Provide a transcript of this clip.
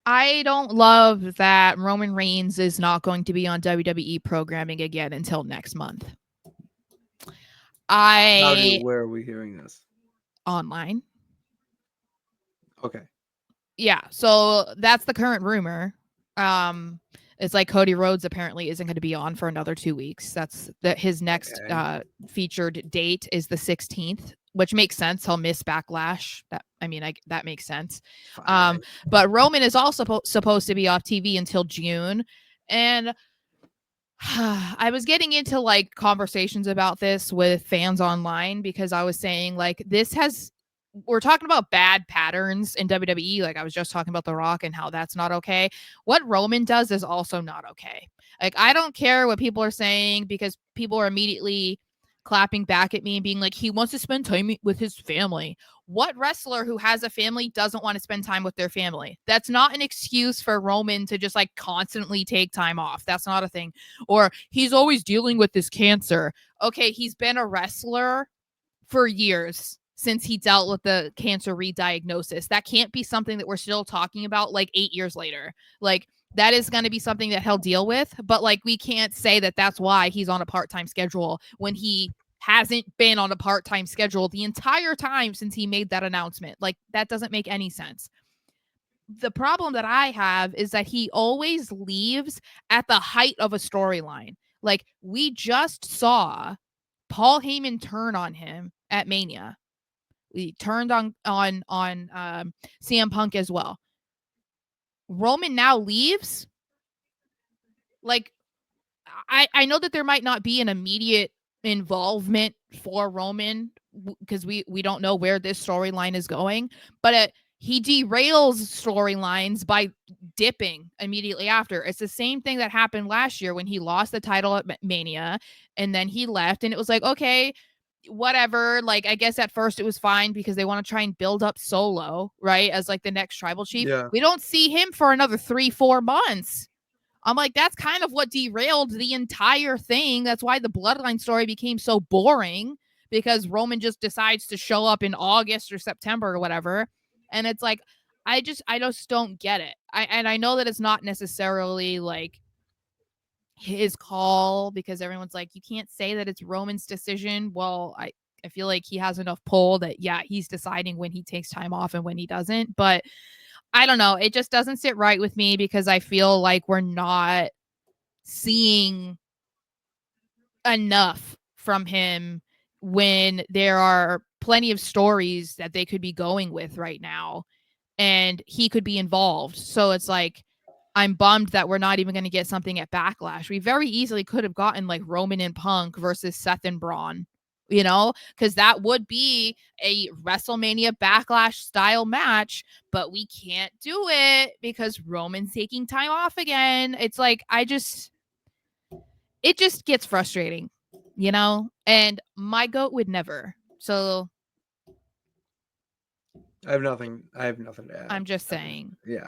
I don't love that Roman Reigns is not going to be on WWE programming again until next month. Where are we hearing this? Online. Okay. Yeah, so that's the current rumor. It's like Cody Rhodes apparently isn't going to be on for another 2 weeks. That's his next featured date is the 16th, which makes sense. He'll miss Backlash. That makes sense. But Roman is also supposed to be off TV until June, and I was getting into like conversations about this with fans online because I was saying like we're talking about bad patterns in WWE. Like I was just talking about The Rock and how that's not okay. What Roman does is also not okay. Like I don't care what people are saying because people are immediately clapping back at me and being like, he wants to spend time with his family. What wrestler who has a family doesn't want to spend time with their family? That's not an excuse for Roman to just like constantly take time off. That's not a thing. Or he's always dealing with this cancer. Okay, he's been a wrestler for years since he dealt with the cancer re-diagnosis. That can't be something that we're still talking about like 8 years later. Like that is going to be something that he'll deal with, but like we can't say that that's why he's on a part-time schedule when he hasn't been on a part-time schedule the entire time since he made that announcement. Like that doesn't make any sense. The problem that I have is that he always leaves at the height of a storyline. Like we just saw Paul Heyman turn on him at Mania. He turned on CM Punk as well. Roman now leaves. Like I know that there might not be an immediate involvement for Roman because we don't know where this storyline is going, but he derails storylines by dipping immediately after. It's the same thing that happened last year when he lost the title at Mania and then he left and it was like, okay, whatever. Like, I guess at first it was fine because they want to try and build up Solo, right? As like the next tribal chief. Yeah. We don't see him for another 3-4 months. I'm like, that's kind of what derailed the entire thing. That's why the bloodline story became so boring because Roman just decides to show up in August or September or whatever. And it's like, I just don't get it. I know that it's not necessarily like his call because everyone's like, you can't say that it's Roman's decision. Well, I feel like he has enough pull that, yeah, he's deciding when he takes time off and when he doesn't. But I don't know. It just doesn't sit right with me because I feel like we're not seeing enough from him when there are plenty of stories that they could be going with right now and he could be involved. So it's like, I'm bummed that we're not even going to get something at Backlash. We very easily could have gotten like Roman and Punk versus Seth and Braun, you know, because that would be a WrestleMania Backlash style match, but we can't do it because Roman's taking time off again. It's like, it just gets frustrating, you know, and my goat would never. So I have nothing to add. I'm just saying. Yeah.